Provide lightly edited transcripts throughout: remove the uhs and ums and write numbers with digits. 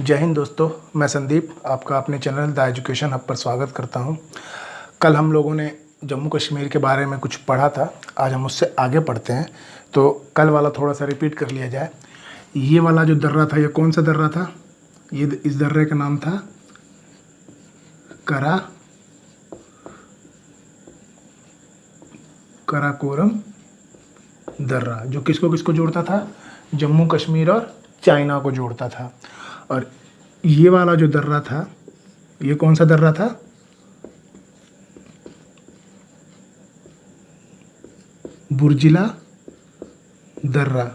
जय हिंद दोस्तों, मैं संदीप आपका अपने चैनल द एजुकेशन हब पर स्वागत करता हूं। कल हम लोगों ने जम्मू कश्मीर के बारे में कुछ पढ़ा था, आज हम उससे आगे पढ़ते हैं। तो कल वाला थोड़ा सा रिपीट कर लिया जाए। ये वाला जो दर्रा था, ये कौन सा दर्रा था? ये इस दर्रे का नाम था कराकोरम दर्रा, जो किसको किसको जोड़ता था? जम्मू कश्मीर और चाइना को जोड़ता था। और ये वाला जो दर्रा था, ये कौन सा दर्रा था? बुर्जिला दर्रा।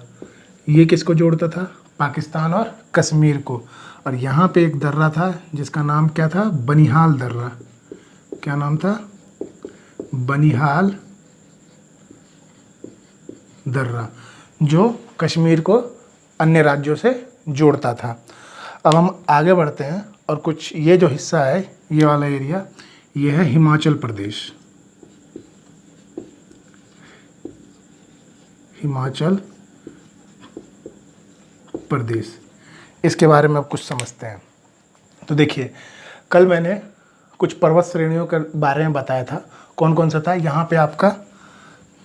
ये किसको जोड़ता था? पाकिस्तान और कश्मीर को। और यहाँ पे एक दर्रा था जिसका नाम क्या था? बनिहाल दर्रा। क्या नाम था? बनिहाल दर्रा, जो कश्मीर को अन्य राज्यों से जोड़ता था। अब हम आगे बढ़ते हैं और कुछ ये जो हिस्सा है, ये वाला एरिया, ये है हिमाचल प्रदेश। हिमाचल प्रदेश, इसके बारे में अब कुछ समझते हैं। तो देखिए, कल मैंने कुछ पर्वत श्रेणियों के बारे में बताया था। कौन कौन सा था? यहाँ पे आपका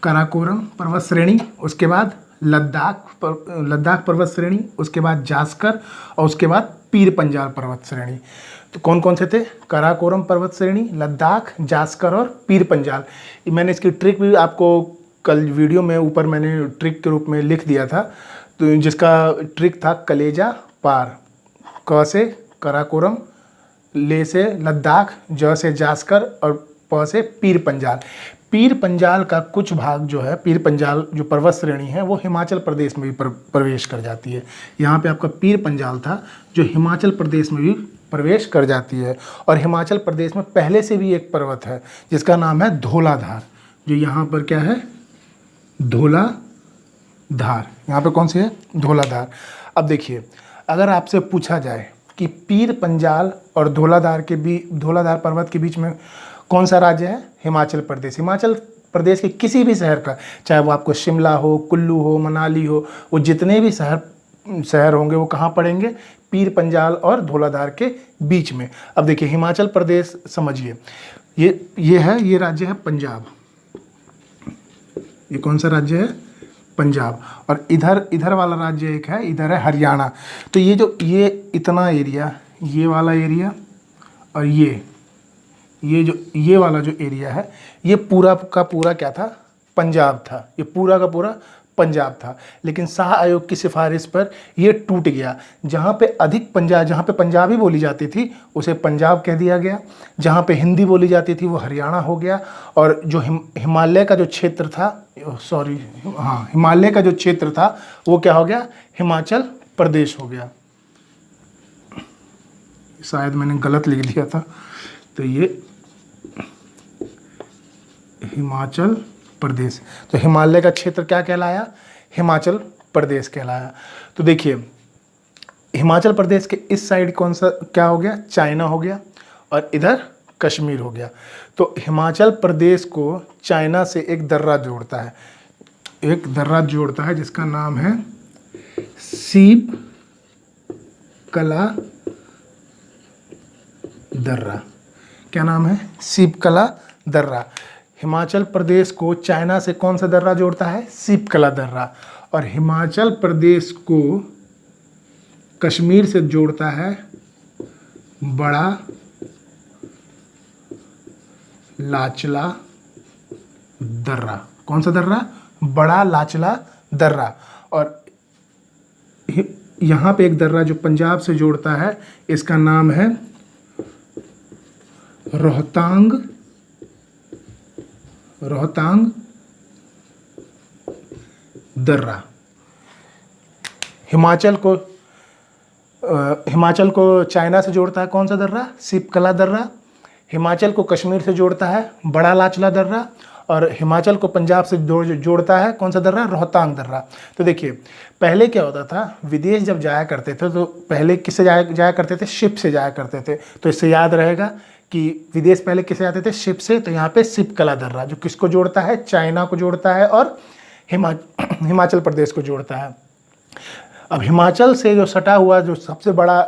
काराकोरम पर्वत श्रेणी, उसके बाद लद्दाख पर्वत श्रेणी, उसके बाद जास्कर और उसके बाद पीर पंजाल पर्वत श्रेणी। तो कौन कौन से थे? काराकोरम पर्वत श्रेणी, लद्दाख, जास्कर और पीर पंजाल। मैंने इसकी ट्रिक भी आपको कल वीडियो में ऊपर मैंने ट्रिक के रूप में लिख दिया था, तो जिसका ट्रिक था कलेजा पार। क से काराकोरम, ले से लद्दाख, ज से जास्कर और प से पीर पंजाल। पीर पंजाल का कुछ भाग जो है, पीर पंजाल जो पर्वत श्रेणी है, वो हिमाचल प्रदेश में भी प्रवेश कर जाती है। यहाँ पे आपका पीर पंजाल था जो हिमाचल प्रदेश में भी प्रवेश कर जाती है। और हिमाचल प्रदेश में पहले से भी एक पर्वत है जिसका नाम है धौलाधार, जो यहाँ पर क्या है? धौलाधार। यहाँ पे कौन सी है? धौलाधार। अब देखिए, अगर आपसे पूछा जाए कि पीर पंजाल और धौलाधार पर्वत के बीच में कौन सा राज्य है? हिमाचल प्रदेश। हिमाचल प्रदेश के किसी भी शहर का, चाहे वो आपको शिमला हो, कुल्लू हो, मनाली हो, वो जितने भी शहर होंगे वो कहाँ पड़ेंगे? पीर पंजाल और धौलाधार के बीच में। अब देखिए, हिमाचल प्रदेश समझिए, ये राज्य है पंजाब। ये कौन सा राज्य है? पंजाब। और इधर वाला राज्य एक है, इधर है हरियाणा। तो ये इतना एरिया, ये वाला एरिया और ये वाला जो एरिया है, ये पूरा का पूरा क्या था? पंजाब था। ये पूरा का पूरा पंजाब था। लेकिन शाह आयोग की सिफारिश पर ये टूट गया। जहाँ पे पंजाबी बोली जाती थी उसे पंजाब कह दिया गया, जहाँ पे हिंदी बोली जाती थी वो हरियाणा हो गया, और जो हिमालय का जो क्षेत्र था वो क्या हो गया? हिमाचल प्रदेश हो गया। शायद मैंने गलत लिख दिया था, तो ये हिमाचल प्रदेश। तो हिमालय का क्षेत्र क्या कहलाया? हिमाचल प्रदेश कहलाया। तो देखिए, हिमाचल प्रदेश के इस साइड कौन सा क्या हो गया? चाइना हो गया, और इधर कश्मीर हो गया। तो हिमाचल प्रदेश को चाइना से एक दर्रा जोड़ता है जिसका नाम है सीप कला दर्रा। क्या नाम है? सीपकला दर्रा। हिमाचल प्रदेश को चाइना से कौन सा दर्रा जोड़ता है? सीपकला दर्रा। और हिमाचल प्रदेश को कश्मीर से जोड़ता है बड़ा लाचला दर्रा। कौन सा दर्रा? बड़ा लाचला दर्रा। और यहाँ पे एक दर्रा जो पंजाब से जोड़ता है, इसका नाम है रोहतांग दर्रा। हिमाचल को चाइना से जोड़ता है कौन सा दर्रा? सीपकला दर्रा। हिमाचल को कश्मीर से जोड़ता है बड़ा लाचला दर्रा, और हिमाचल को पंजाब से जोड़ता है कौन सा दर्रा? रोहतांग दर्रा। तो देखिए, पहले क्या होता था, विदेश जब जाया करते थे तो पहले किससे जाया करते थे? शिप से जाया करते थे। तो इससे याद रहेगा कि विदेश पहले किसे आते थे? शिप से। तो यहाँ पे सीपकला दर्रा जो किसको जोड़ता है? चाइना को जोड़ता है और हिमाचल प्रदेश को जोड़ता है। अब हिमाचल से जो सटा हुआ जो सबसे बड़ा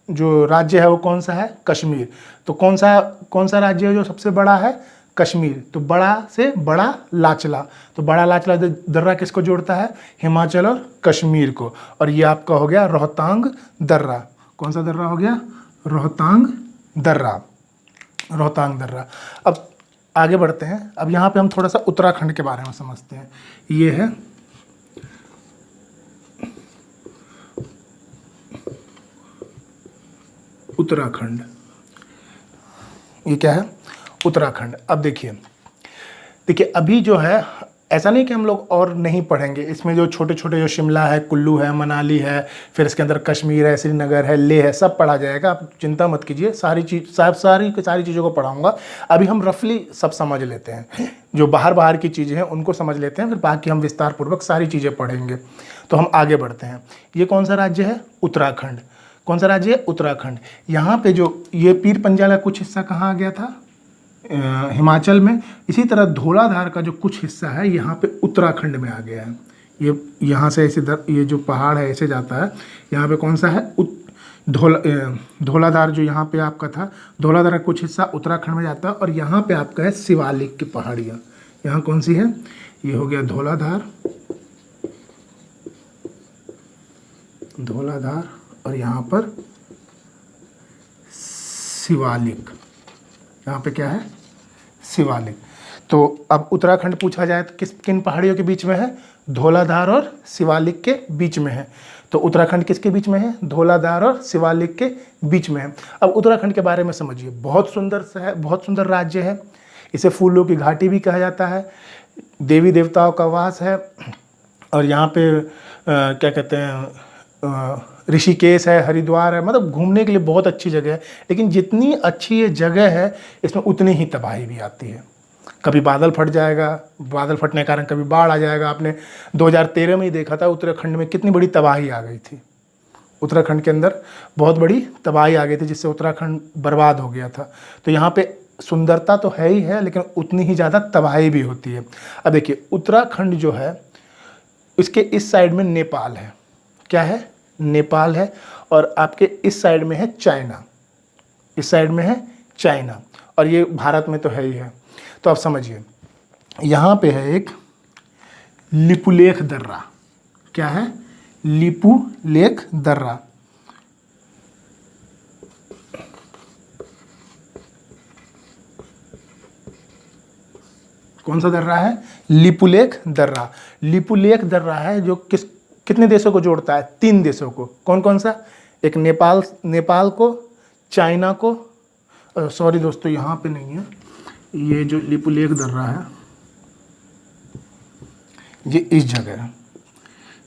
जो राज्य है वो कौन सा है? कश्मीर। तो कौन सा राज्य है जो सबसे बड़ा है? कश्मीर। तो बड़ा से बड़ा लाचला, तो बड़ा लाचला दर्रा किसको जोड़ता है? हिमाचल और कश्मीर को। और ये आपका हो गया रोहतांग दर्रा। कौन सा दर्रा हो गया? रोहतांग दर्रा। रोहतांग दर्रा। अब आगे बढ़ते हैं। अब यहाँ पे हम थोड़ा सा उत्तराखंड के बारे में समझते हैं। ये है उत्तराखंड। ये क्या है? उत्तराखंड। अब देखिए अभी जो है, ऐसा नहीं कि हम लोग और नहीं पढ़ेंगे, इसमें जो छोटे छोटे जो शिमला है, कुल्लू है, मनाली है, फिर इसके अंदर कश्मीर है, श्रीनगर है, लेह है, सब पढ़ा जाएगा। आप चिंता मत कीजिए, सारी चीज़ों को पढ़ाऊंगा। अभी हम रफली सब समझ लेते हैं, जो बाहर की चीज़ें हैं उनको समझ लेते हैं, फिर बाकी हम विस्तार पूर्वक सारी चीज़ें पढ़ेंगे। तो हम आगे बढ़ते हैं। ये कौन सा राज्य है? उत्तराखंड। कौन सा राज्य है? उत्तराखंड। यहाँ पे जो ये पीर पंजाल का कुछ हिस्सा कहाँ आ गया था? हिमाचल में। इसी तरह धौलाधार का जो कुछ हिस्सा है यहाँ पे उत्तराखंड में आ गया है। ये यहाँ से ऐसे ये जो पहाड़ है ऐसे जाता है। यहाँ पे कौन सा है? धौलाधार जो यहाँ पे आपका था, धौलाधार का कुछ हिस्सा उत्तराखंड में जाता है। और यहाँ पे आपका है शिवालिक की पहाड़ियाँ। यहाँ कौन सी है? ये हो गया धौलाधार, और यहाँ पर शिवालिक। यहाँ पे क्या है? शिवालिक। तो अब उत्तराखंड पूछा जाए तो किन पहाड़ियों के बीच में है? धौलाधार और शिवालिक के बीच में है। तो उत्तराखंड किसके बीच में है? धौलाधार और शिवालिक के बीच में है। अब उत्तराखंड के बारे में समझिए। बहुत सुंदर है, बहुत सुंदर राज्य है। इसे फूलों की घाटी भी कहा जाता है। देवी देवताओं का वास है। और यहाँ पे क्या कहते हैं, ऋषिकेश है, हरिद्वार है, मतलब घूमने के लिए बहुत अच्छी जगह है। लेकिन जितनी अच्छी ये जगह है, इसमें उतनी ही तबाही भी आती है। कभी बादल फट जाएगा, बादल फटने के कारण कभी बाढ़ आ जाएगा। आपने 2013 में ही देखा था उत्तराखंड में कितनी बड़ी तबाही आ गई थी। उत्तराखंड के अंदर बहुत बड़ी तबाही आ गई थी, जिससे उत्तराखंड बर्बाद हो गया था। तो यहाँ पे सुंदरता तो है ही है, लेकिन उतनी ही ज़्यादा तबाही भी होती है। अब देखिए उत्तराखंड जो है, इसके इस साइड में नेपाल है। क्या है? नेपाल है। और आपके इस साइड में है चाइना। इस साइड में है चाइना। और ये भारत में तो है ही है। तो आप समझिए, यहाँ पे है एक लिपुलेख दर्रा। क्या है? लिपुलेख दर्रा। कौन सा दर्रा है? लिपुलेख दर्रा। लिपुलेख दर्रा है जो कितने देशों को जोड़ता है? 3 देशों को। कौन कौन सा? एक नेपाल को, चाइना को, सॉरी दोस्तों यहाँ पे नहीं है, ये जो लिपुलेख दर्रा है ये इस जगह है,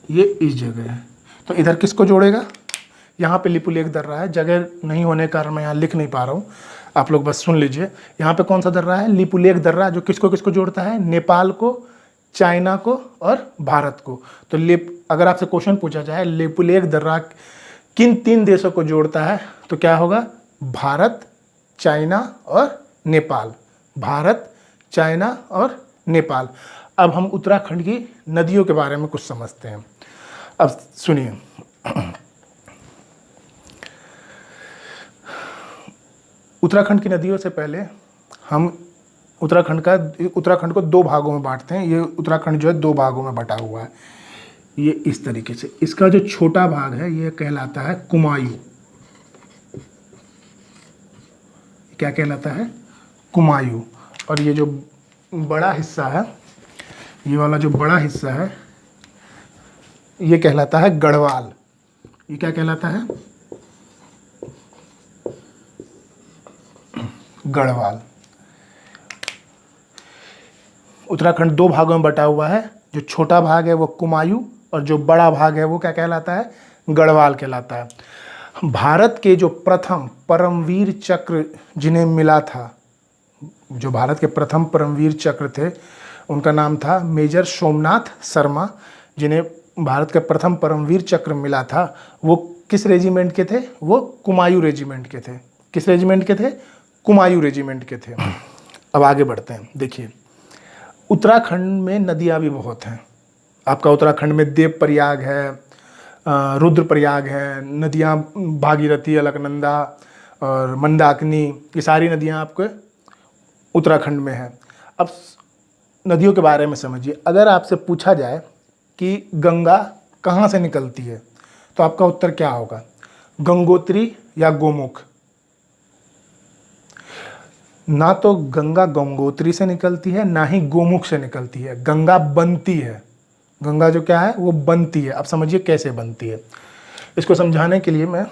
ये इस जगह है। तो इधर किसको जोड़ेगा? यहाँ पे लिपुलेख दर्रा है। जगह नहीं होने के कारण मैं यहाँ लिख नहीं पा रहा हूँ, आप लोग बस सुन लीजिए। यहाँ पे कौन सा दर्रा है? लिपुलेख दर्रा, जो किसको किसको जोड़ता है? नेपाल को, चाइना को और भारत को। तो अगर आपसे क्वेश्चन पूछा जाए लिपुलेख दर्रा किन 3 देशों को जोड़ता है, तो क्या होगा? भारत, चाइना और नेपाल। भारत, चाइना और नेपाल। अब हम उत्तराखंड की नदियों के बारे में कुछ समझते हैं। अब सुनिए, उत्तराखंड की नदियों से पहले हम उत्तराखंड को 2 भागों में बांटते हैं। ये उत्तराखंड जो है 2 भागों में बटा हुआ है। ये इस तरीके से। इसका जो छोटा भाग है ये कहलाता है कुमायूं। क्या कहलाता है? कुमायूं। और ये जो बड़ा हिस्सा है, ये वाला जो बड़ा हिस्सा है, ये कहलाता है गढ़वाल। ये क्या कहलाता है? गढ़वाल। उत्तराखंड 2 भागों में बटा हुआ है। जो छोटा भाग है वो कुमायूं और जो बड़ा भाग है वो क्या कहलाता है? गढ़वाल कहलाता है। भारत के जो प्रथम परमवीर चक्र जिन्हें मिला था, जो भारत के प्रथम परमवीर चक्र थे, उनका नाम था मेजर सोमनाथ शर्मा। जिन्हें भारत का प्रथम परमवीर चक्र मिला था, वो किस रेजिमेंट के थे? वो कुमायूं रेजिमेंट के थे। किस रेजिमेंट के थे? कुमायूं रेजिमेंट के थे। अब आगे बढ़ते हैं। देखिए उत्तराखंड में नदियाँ भी बहुत हैं। आपका उत्तराखंड में देवप्रयाग है, रुद्रप्रयाग है, नदियाँ भागीरथी, अलकनंदा और मंदाकिनी, ये सारी नदियाँ आपके उत्तराखंड में हैं। अब नदियों के बारे में समझिए। अगर आपसे पूछा जाए कि गंगा कहाँ से निकलती है तो आपका उत्तर क्या होगा? गंगोत्री या गोमुख? ना तो गंगा गंगोत्री से निकलती है, ना ही गोमुख से निकलती है। गंगा बनती है, गंगा जो क्या है वो बनती है। अब समझिए कैसे बनती है। इसको समझाने के लिए मैं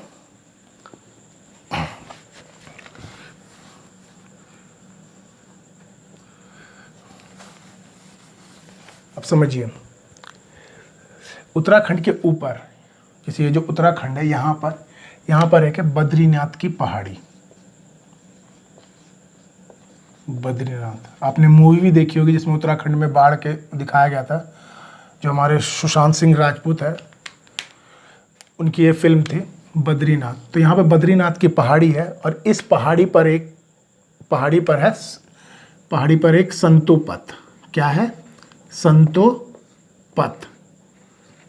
अब समझिए, उत्तराखंड के ऊपर, जैसे ये जो उत्तराखंड है, यहाँ पर एक है बद्रीनाथ की पहाड़ी। बद्रीनाथ आपने मूवी भी देखी होगी जिसमें उत्तराखंड में बाढ़ के दिखाया गया था, जो हमारे सुशांत सिंह राजपूत है, उनकी ये फिल्म थी बद्रीनाथ। तो यहाँ पे बद्रीनाथ की पहाड़ी है और इस पहाड़ी पर एक संतोपथ। क्या है?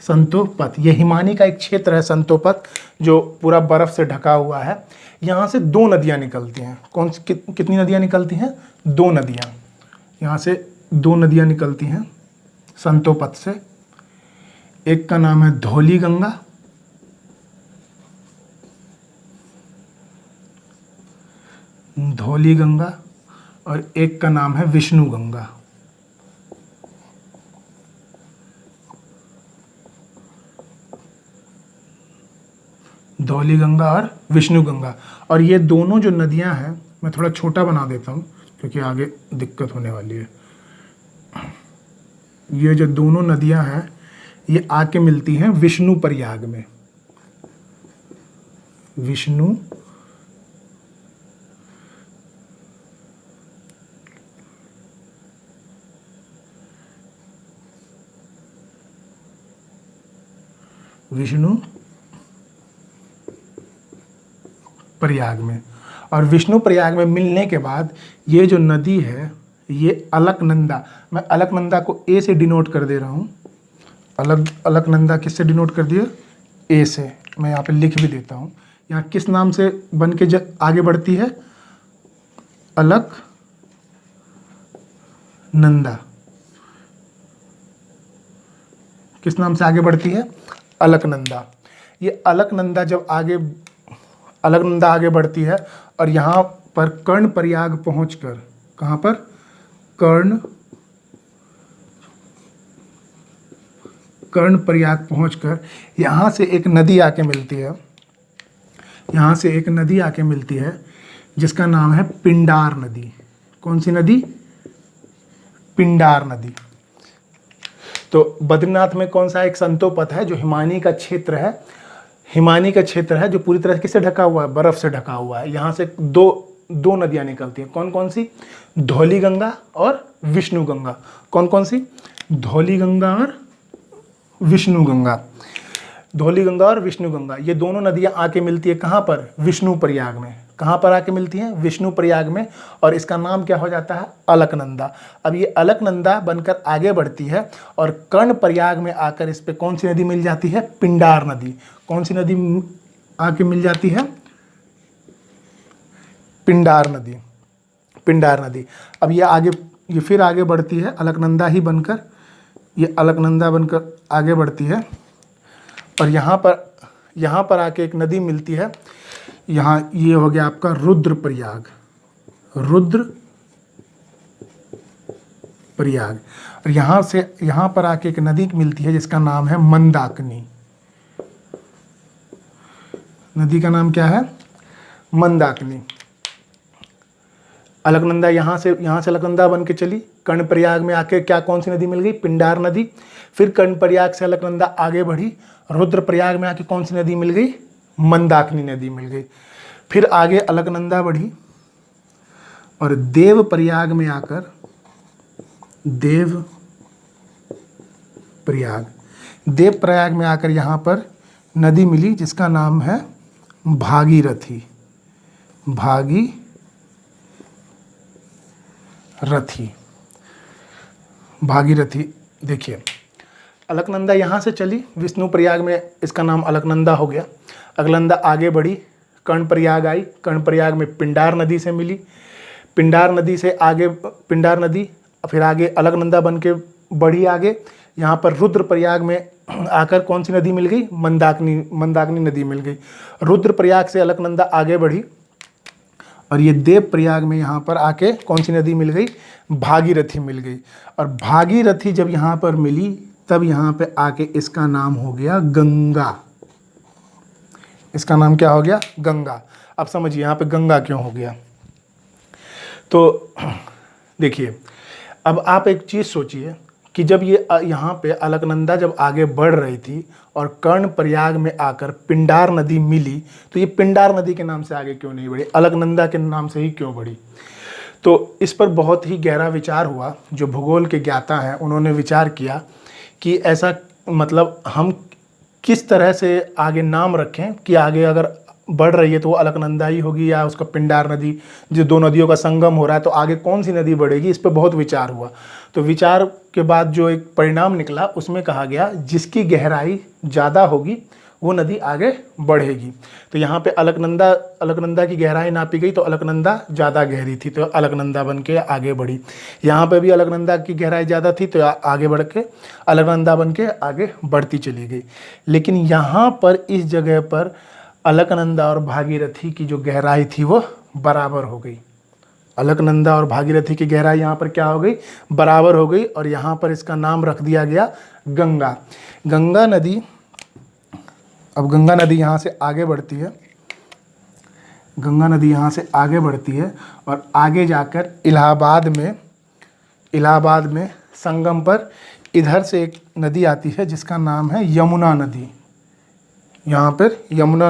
संतोपथ। ये हिमानी का एक क्षेत्र है संतोपथ, जो पूरा बर्फ से ढका हुआ है। यहाँ से दो नदियाँ निकलती हैं। कितनी नदियाँ निकलती हैं? दो नदियाँ। यहाँ से दो नदियाँ निकलती हैं संतोपथ से। एक का नाम है धौली गंगा, और एक का नाम है विष्णु गंगा। धौली गंगा और विष्णु गंगा। और ये दोनों जो नदियां हैं, मैं थोड़ा छोटा बना देता हूँ क्योंकि आगे दिक्कत होने वाली है। ये जो दोनों नदियां हैं ये आके मिलती हैं विष्णु प्रयाग में। विष्णु प्रयाग में। और विष्णु प्रयाग में मिलने के बाद ये जो नदी है ये अलकनंदा, मैं अलकनंदा को ए से डिनोट कर दे रहा हूँ। अलकनंदा किससे डिनोट कर दिया? ए से। मैं यहाँ पे लिख भी देता हूँ। यहाँ किस नाम से बन के आगे बढ़ती है? अलकनंदा। किस नाम से आगे बढ़ती है? अलकनंदा। ये अलकनंदा आगे बढ़ती है और यहाँ पर कर्णप्रयाग पहुंचकर, कहाँ पर? कर्णप्रयाग पहुंचकर यहाँ से एक नदी आके मिलती है। जिसका नाम है पिंडार नदी। कौन सी नदी? पिंडार नदी। तो बद्रीनाथ में कौन सा एक संतोपथ है जो हिमानी का क्षेत्र है, जो पूरी तरह से किससे ढका हुआ है? बर्फ से ढका हुआ है। यहाँ से दो नदियाँ निकलती हैं। कौन कौन सी? धौली गंगा और विष्णु गंगा। कौन कौन सी? धौली गंगा और विष्णु गंगा। ये दोनों नदियाँ आके मिलती है कहाँ पर? विष्णु प्रयाग में। कहाँ पर आके मिलती हैं? विष्णु प्रयाग में। और इसका नाम क्या हो जाता है? अलकनंदा। अब ये अलकनंदा बनकर आगे बढ़ती है और कर्णप्रयाग में आकर इस पे कौन सी नदी मिल जाती है? पिंडार नदी। कौन सी नदी आके मिल जाती है? पिंडार नदी। अब ये फिर आगे बढ़ती है, अलकनंदा बनकर आगे बढ़ती है और यहाँ पर आके एक नदी मिलती है। यहाँ ये हो गया आपका रुद्रप्रयाग। और यहाँ पर आके एक नदी मिलती है जिसका नाम है मंदाकिनी। नदी का नाम क्या है? मंदाकिनी। अलकनंदा यहाँ से अलकनंदा बन के चली, कर्णप्रयाग में आके कौन सी नदी मिल गई? पिंडार नदी। फिर कर्णप्रयाग से अलकनंदा आगे बढ़ी, रुद्रप्रयाग में आके कौन सी नदी मिल गई? मंदाकिनी नदी मिल गई। फिर आगे अलकनंदा बढ़ी और देवप्रयाग में आकर यहाँ पर नदी मिली जिसका नाम है भागीरथी। भागीरथी। देखिए, अलकनंदा यहाँ से चली, विष्णुप्रयाग में इसका नाम अलकनंदा हो गया। अलकनंदा आगे बढ़ी, कर्णप्रयाग आई, कर्णप्रयाग में पिंडार नदी से मिली, पिंडार नदी से आगे पिंडार नदी, फिर आगे अलकनंदा बन के बढ़ी आगे। यहाँ पर रुद्रप्रयाग में आकर कौन सी नदी मिल गई? मंदाकिनी नदी मिल गई। रुद्रप्रयाग से अलकनंदा आगे बढ़ी और ये देवप्रयाग में यहाँ पर आके कौन सी नदी मिल गई? भागीरथी मिल गई। और भागीरथी जब यहाँ पर मिली तब यहाँ पे आके इसका नाम हो गया गंगा। इसका नाम क्या हो गया? गंगा। अब समझिए यहाँ पे गंगा क्यों हो गया। तो देखिए, अब आप एक चीज़ सोचिए कि जब ये यहाँ पे अलकनंदा जब आगे बढ़ रही थी और कर्णप्रयाग में आकर पिंडार नदी मिली, तो ये पिंडार नदी के नाम से आगे क्यों नहीं बढ़ी? अलकनंदा के नाम से ही क्यों बढ़ी? तो इस पर बहुत ही गहरा विचार हुआ। जो भूगोल के ज्ञाता हैं उन्होंने विचार किया कि ऐसा मतलब हम किस तरह से आगे नाम रखें कि आगे अगर बढ़ रही है तो वो अलकनंदा ही होगी या उसका पिंडार नदी, जो दो नदियों का संगम हो रहा है तो आगे कौन सी नदी बढ़ेगी। इस पर बहुत विचार हुआ। तो विचार के बाद जो एक परिणाम निकला उसमें कहा गया जिसकी गहराई ज़्यादा होगी वो नदी आगे बढ़ेगी। तो यहाँ पे अलकनंदा की गहराई नापी गई तो अलकनंदा ज़्यादा गहरी थी तो अलकनंदा बन के आगे बढ़ी। यहाँ पे भी अलकनंदा की गहराई ज़्यादा थी तो आगे बढ़ के अलकनंदा बन के आगे बढ़ती चली गई। लेकिन यहाँ पर इस जगह पर अलकनंदा और भागीरथी की जो गहराई थी वो बराबर हो गई। अलकनंदा और भागीरथी की गहराई यहाँ पर क्या हो गई? बराबर हो गई। और यहाँ पर इसका नाम रख दिया गया गंगा। गंगा नदी, अब गंगा नदी यहाँ से आगे बढ़ती है, गंगा नदी यहाँ से आगे बढ़ती है और आगे जाकर इलाहाबाद में संगम पर इधर से एक नदी आती है जिसका नाम है यमुना नदी। यहाँ पर यमुना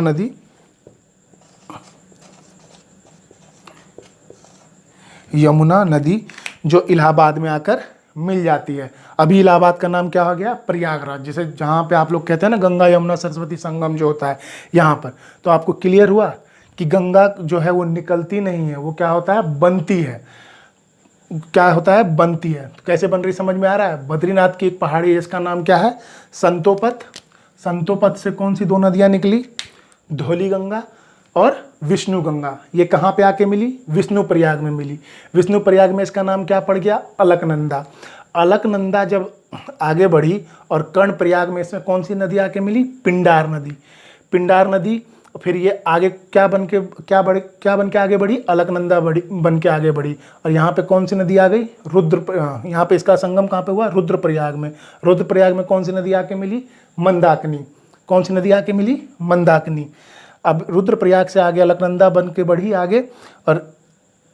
नदी जो इलाहाबाद में आकर मिल जाती है। अभी इलाहाबाद का नाम क्या हो गया? प्रयागराज। जैसे जहाँ पे आप लोग कहते हैं ना गंगा यमुना सरस्वती संगम जो होता है यहाँ पर, तो आपको क्लियर हुआ कि गंगा जो है वो निकलती नहीं है, वो क्या होता है? बनती है। क्या होता है? बनती है। तो कैसे बन रही समझ में आ रहा है? बद्रीनाथ की एक पहाड़ी है, इसका नाम क्या है? संतोपत। संतोपत से कौन सी दो नदियाँ निकली? धौली गंगा और विष्णु गंगा। ये कहाँ पे आके मिली? विष्णुप्रयाग में मिली। विष्णुप्रयाग में इसका नाम क्या पड़ गया? अलकनंदा। अलकनंदा जब आगे बढ़ी और कर्णप्रयाग में इसमें कौन सी नदी आके मिली? पिंडार नदी। पिंडार नदी फिर ये आगे क्या बन के आगे बढ़ी? अलकनंदा बन के आगे बढ़ी। और यहाँ पे कौन सी नदी आ गई? यहाँ पे इसका संगम कहाँ पे हुआ? रुद्रप्रयाग में। रुद्रप्रयाग में कौन सी नदी आके मिली? मंदाकिनी। कौन सी नदी आके मिली? मंदाकिनी। अब रुद्रप्रयाग से आगे अलकनंदा बन के बढ़ी आगे और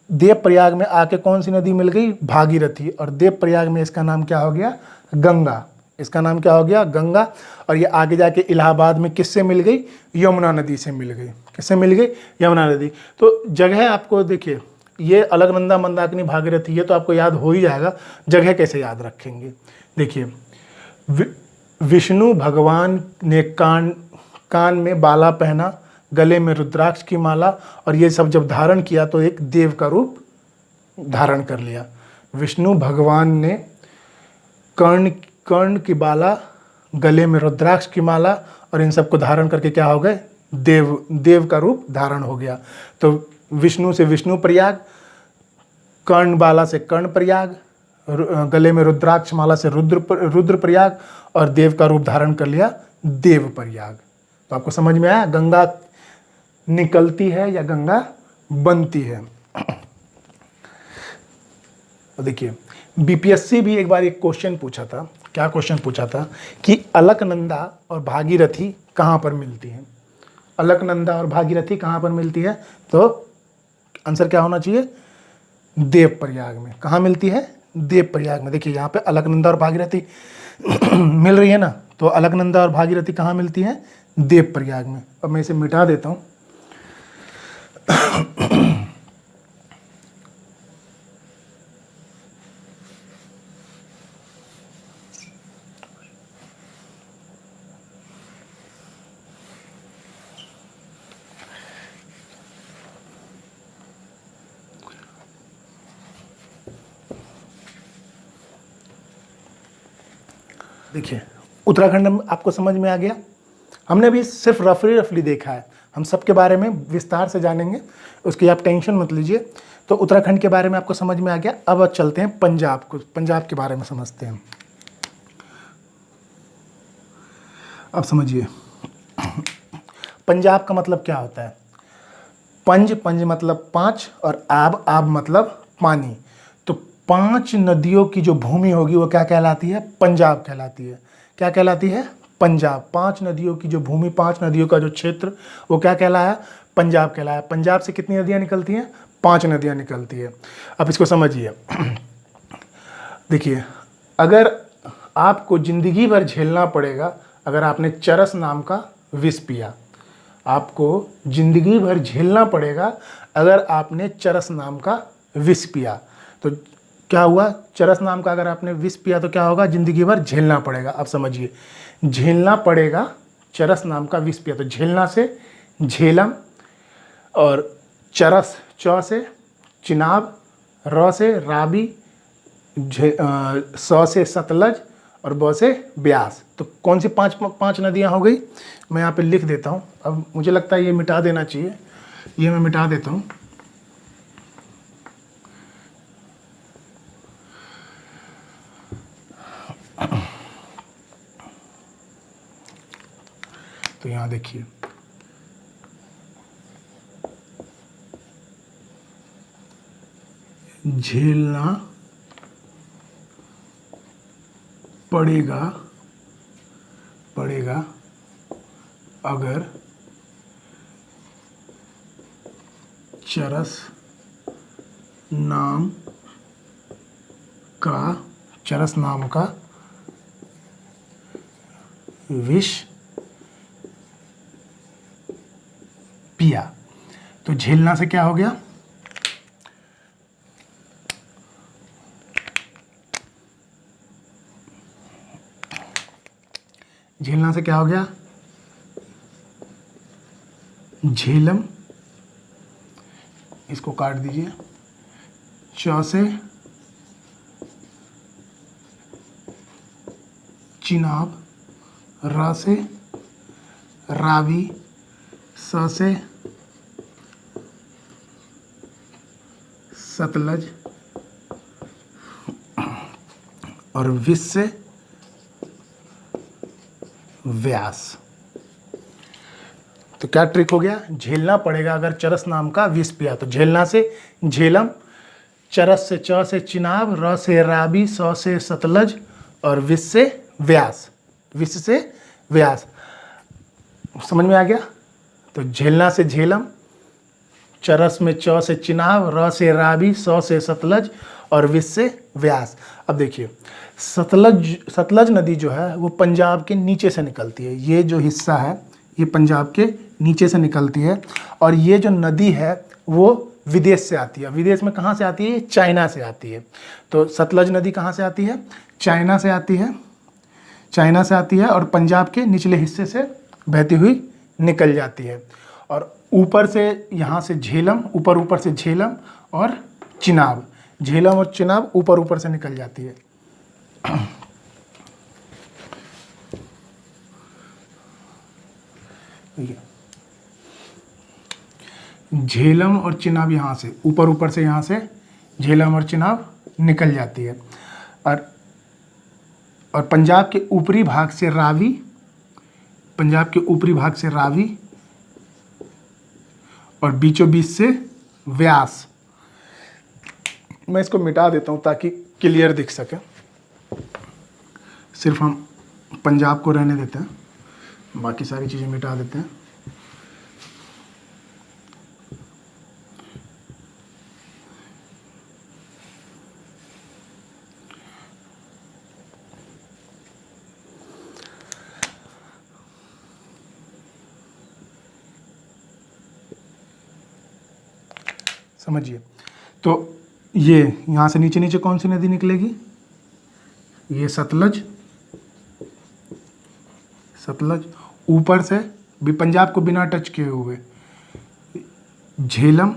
देवप्रयाग में आके कौन सी नदी मिल गई? भागीरथी। और देवप्रयाग में इसका नाम क्या हो गया? गंगा। इसका नाम क्या हो गया? गंगा। और ये आगे जाके इलाहाबाद में किससे मिल गई? यमुना नदी से मिल गई। किससे मिल गई? यमुना नदी। तो जगह आपको देखिए, ये अलकनंदा, मंदाकिनी, भागीरथी ये तो आपको याद हो ही जाएगा। जगह कैसे याद रखेंगे? देखिए, विष्णु भगवान ने कान में बाला पहना, गले में रुद्राक्ष की माला, और ये सब जब धारण किया तो एक देव का रूप धारण कर लिया। विष्णु भगवान ने कर्ण की बाला, गले में रुद्राक्ष की माला और इन सब को धारण करके क्या हो गए? देव का रूप धारण हो गया। तो विष्णु से विष्णु प्रयाग, कर्ण बाला से कर्ण प्रयाग, गले में रुद्राक्ष माला से रुद्र प्रयाग और देव का रूप धारण कर लिया देव प्रयाग। तो आपको समझ में आया गंगा निकलती है या गंगा बनती है। देखिए, बीपीएससी भी एक बार एक क्वेश्चन पूछा था। क्या क्वेश्चन पूछा था कि अलकनंदा और भागीरथी कहाँ पर मिलती हैं? अलकनंदा और भागीरथी कहाँ पर मिलती है? तो आंसर क्या होना चाहिए? देवप्रयाग में। कहाँ मिलती है? देवप्रयाग में। देखिए यहाँ पे अलकनंदा और भागीरथी मिल रही है ना, तो अलकनंदा और भागीरथी कहाँ मिलती है? देवप्रयाग में। अब मैं इसे मिटा देता हूँ। देखिए, उत्तराखंड में आपको समझ में आ गया। हमने भी सिर्फ रफली देखा है, हम सबके बारे में विस्तार से जानेंगे, उसकी आप टेंशन मत लीजिए। तो उत्तराखंड के बारे में आपको समझ में आ गया। अब चलते हैं पंजाब को, पंजाब के बारे में समझते हैं। अब समझिए पंजाब का मतलब क्या होता है। पंज मतलब 5 और आब मतलब पानी। तो 5 नदियों की जो भूमि होगी वो क्या कहलाती है, पंजाब कहलाती है। क्या कहलाती है, पंजाब। 5 नदियों की जो भूमि, 5 नदियों का जो क्षेत्र, वो क्या कहलाया, पंजाब कहलाया। पंजाब से कितनी नदियाँ निकलती हैं, 5 नदियाँ निकलती है। अब इसको समझिए। देखिए, अगर आपको ज़िंदगी भर झेलना पड़ेगा, अगर आपने चरस नाम का विष पिया, आपको ज़िंदगी भर झेलना पड़ेगा अगर आपने चरस नाम का विष पिया। तो क्या हुआ, चरस नाम का अगर आपने विष पिया तो क्या होगा, ज़िंदगी भर झेलना पड़ेगा। अब समझिए, झेलना पड़ेगा, चरस नाम का विष पिया। तो झेलना से झेलम, और चरस च से चिनाब, र से रावी, स से सतलज, और ब से ब्यास। तो कौन सी पांच नदियां हो गई, मैं यहाँ पे लिख देता हूँ। अब मुझे लगता है ये मिटा देना चाहिए, ये मैं मिटा देता हूँ। तो यहाँ देखिए, झेलना पड़ेगा अगर चरस नाम का विष पिया। तो झेलना से क्या हो गया, झेलना से क्या हो गया, झेलम, इसको काट दीजिए, च से चिनाब, र से रावी, स से सतलज, और विष से व्यास। तो क्या ट्रिक हो गया, झेलना पड़ेगा अगर चरस नाम का विष पिया। तो झेलना से झेलम, चरस से च से चिनाब, र से रावी, स से सतलज, और विष से व्यास, विष से व्यास। समझ में आ गया। तो झेलना से झेलम, चरस में च से चिनाब, र से रावी, स से सतलज, और विष से व्यास। अब देखिए, सतलज नदी जो है वो पंजाब के नीचे से निकलती है। ये जो हिस्सा है ये पंजाब के नीचे से निकलती है, और ये जो नदी है वो विदेश से आती है। विदेश में कहाँ से आती है, चाइना से आती है। तो सतलज नदी कहाँ से आती है, चाइना से आती है, चाइना से आती है, और पंजाब के निचले हिस्से से बहती हुई निकल जाती है। और ऊपर से यहाँ से झेलम, ऊपर से झेलम और चिनाब, झेलम और चिनाब ऊपर से निकल जाती है। झेलम और चिनाब यहाँ से ऊपर से, यहाँ से झेलम और चिनाब निकल जाती है। और पंजाब के ऊपरी भाग से रावी, पंजाब के ऊपरी भाग से रावी, और बीचों बीच से व्यास। मैं इसको मिटा देता हूँ ताकि क्लियर दिख सके, सिर्फ हम पंजाब को रहने देते हैं, बाकी सारी चीज़ें मिटा देते हैं। समझिए, तो ये यहाँ से नीचे नीचे कौन सी नदी निकलेगी, ये सतलज, सतलज। ऊपर से भी पंजाब को बिना टच किए हुए झेलम,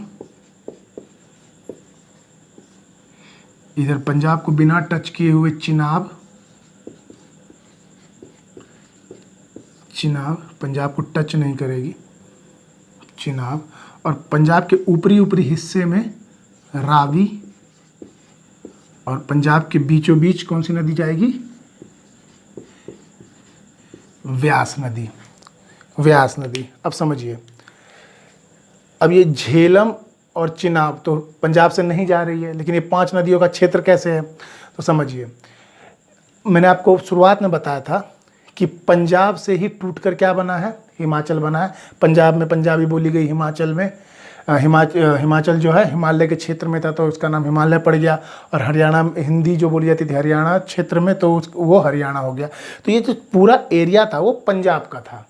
इधर पंजाब को बिना टच किए हुए चिनाब, चिनाब, पंजाब को टच नहीं करेगी, चिनाब। और पंजाब के ऊपरी ऊपरी हिस्से में रावी, और पंजाब के बीचों बीच कौन सी नदी जाएगी? व्यास नदी, व्यास नदी। अब समझिए, अब ये झेलम और चिनाब तो पंजाब से नहीं जा रही है, लेकिन ये 5 नदियों का क्षेत्र कैसे है? तो समझिए, मैंने आपको शुरुआत में बताया था कि पंजाब से ही टूटकर क्या बना है? हिमाचल बना है। पंजाब में पंजाबी बोली गई, हिमाचल में हिमाचल जो है हिमालय के क्षेत्र में था तो उसका नाम हिमालय पड़ गया, और हरियाणा में हिंदी जो बोली जाती थी हरियाणा क्षेत्र में, तो वो हरियाणा हो गया। तो ये जो पूरा एरिया था वो पंजाब का था,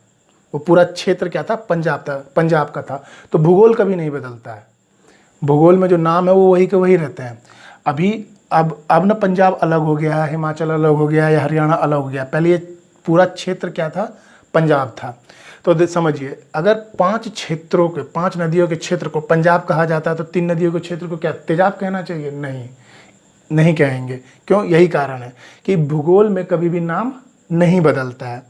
वो पूरा क्षेत्र क्या था? पंजाब का था। तो भूगोल कभी नहीं बदलता है, भूगोल में जो नाम है वो वही के वही रहते हैं। अब ना पंजाब अलग हो गया है, हिमाचल अलग हो गया या हरियाणा अलग हो गया। पहले ये पूरा क्षेत्र क्या था? पंजाब था। तो समझिए, अगर 5 क्षेत्रों के 5 नदियों के क्षेत्र को पंजाब कहा जाता है तो 3 नदियों के क्षेत्र को क्या तेजाब कहना चाहिए? नहीं कहेंगे। क्यों? यही कारण है कि भूगोल में कभी भी नाम नहीं बदलता है।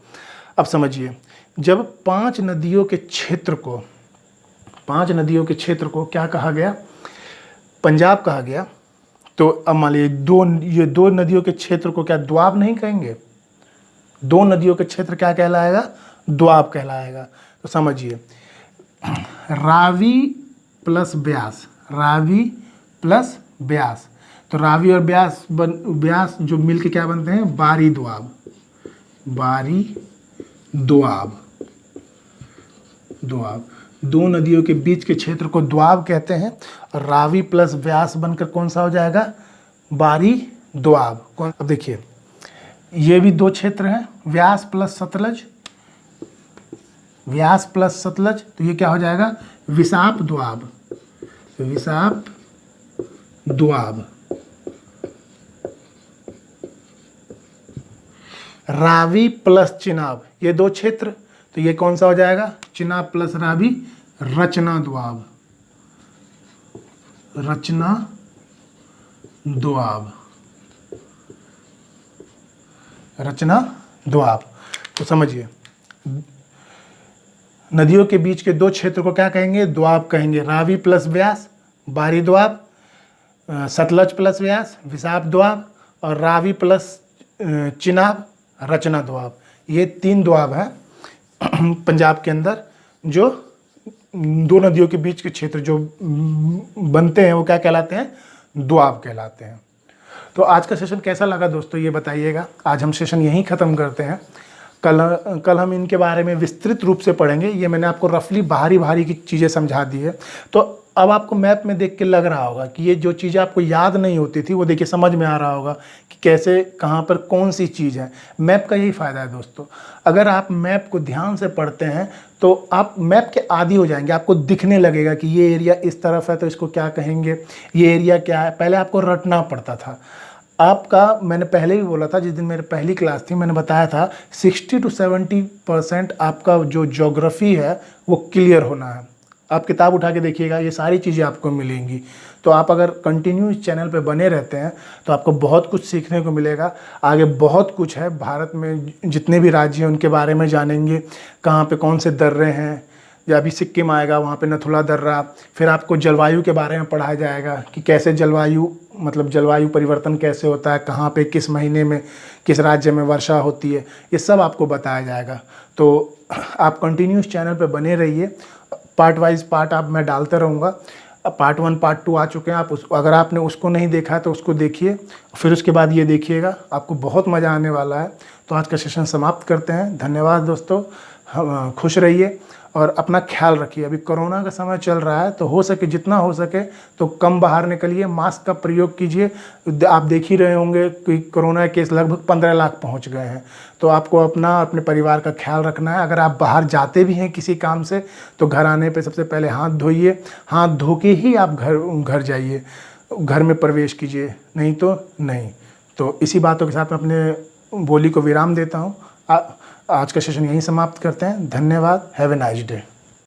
अब समझिए, जब 5 नदियों के क्षेत्र को क्या कहा गया? पंजाब कहा गया। तो अब मान लीजिए ये दो नदियों के क्षेत्र को क्या द्वाब नहीं कहेंगे? 2 नदियों के क्षेत्र क्या कहलाएगा? द्वाब कहलाएगा। तो समझिए, रावी प्लस ब्यास, रावी प्लस ब्यास, तो रावी और ब्यास जो मिलके क्या बनते हैं? बारी द्वाब, बारी द्वाब, द्वाब। 2 नदियों के बीच के क्षेत्र को द्वाब कहते हैं, और रावी प्लस व्यास बनकर कौन सा हो जाएगा? बारी द्वाब। अब देखिए, ये भी 2 क्षेत्र हैं, व्यास प्लस सतलज, व्यास प्लस सतलज, तो ये क्या हो जाएगा? विसाप द्वाब, विसाप द्वाब। रावी प्लस चिनाब, ये 2 क्षेत्र, तो ये कौन सा हो जाएगा? चिनाब प्लस रावी, रचना द्वाब, रचना द्वाब, रचना द्वाब। तो समझिए, नदियों के बीच के 2 क्षेत्र को क्या कहेंगे? द्वाब कहेंगे। रावी प्लस व्यास, बारी द्वाब, सतलज प्लस व्यास, विसाप द्वाब, और रावी प्लस चिनाब, रचना द्वाब। ये 3 द्वाब हैं पंजाब के अंदर, जो 2 नदियों के बीच के क्षेत्र जो बनते हैं वो क्या कहलाते हैं? द्वाब कहलाते हैं। तो आज का सेशन कैसा लगा दोस्तों, ये बताइएगा। आज हम सेशन यहीं ख़त्म करते हैं। कल हम इनके बारे में विस्तृत रूप से पढ़ेंगे। ये मैंने आपको रफली भारी की चीज़ें समझा दी है। तो अब आपको मैप में देख के लग रहा होगा कि ये जो चीज़ें आपको याद नहीं होती थी वो देखिए समझ में आ रहा होगा कि कैसे कहाँ पर कौन सी चीज़ है। मैप का यही फ़ायदा है दोस्तों, अगर आप मैप को ध्यान से पढ़ते हैं तो आप मैप के आदी हो जाएंगे। आपको दिखने लगेगा कि ये एरिया इस तरफ है तो इसको क्या कहेंगे, ये एरिया क्या है। पहले आपको रटना पड़ता था। आपका, मैंने पहले भी बोला था, जिस दिन मेरी पहली क्लास थी मैंने बताया था 60 to 70% आपका जो ज्योग्राफी है वो क्लियर होना है। आप किताब उठा के देखिएगा, ये सारी चीज़ें आपको मिलेंगी। तो आप अगर कंटिन्यू इस चैनल पे बने रहते हैं तो आपको बहुत कुछ सीखने को मिलेगा। आगे बहुत कुछ है, भारत में जितने भी राज्य हैं उनके बारे में जानेंगे, कहाँ पे कौन से दर्रे हैं। या अभी सिक्किम आएगा, वहाँ पे नथुला दर्रा। फिर आपको जलवायु के बारे में पढ़ाया जाएगा कि कैसे जलवायु परिवर्तन कैसे होता है, कहाँ पे किस महीने में किस राज्य में वर्षा होती है, ये सब आपको बताया जाएगा। तो आप कंटिन्यू इस चैनल पे बने रहिए। पार्ट वाइज पार्ट मैं डालते रहूँगा। अब पार्ट 1 पार्ट 2 आ चुके हैं, आप अगर आपने उसको नहीं देखा है तो उसको देखिए, फिर उसके बाद ये देखिएगा, आपको बहुत मज़ा आने वाला है। तो आज का सेशन समाप्त करते हैं। धन्यवाद दोस्तों, खुश रहिए और अपना ख्याल रखिए। अभी कोरोना का समय चल रहा है तो हो सके जितना हो सके तो कम बाहर निकलिए, मास्क का प्रयोग कीजिए। आप देख ही रहे होंगे कि कोरोना के केस लगभग 15 लाख पहुंच गए हैं। तो आपको अपने परिवार का ख्याल रखना है। अगर आप बाहर जाते भी हैं किसी काम से तो घर आने पे सबसे पहले हाथ धोइए, हाथ धो के ही आप घर जाइए, घर में प्रवेश कीजिए, नहीं तो नहीं। तो इसी बातों के साथ मैं अपने बोली को विराम देता हूँ। आज का सेशन यहीं समाप्त करते हैं। धन्यवाद। Have a nice day.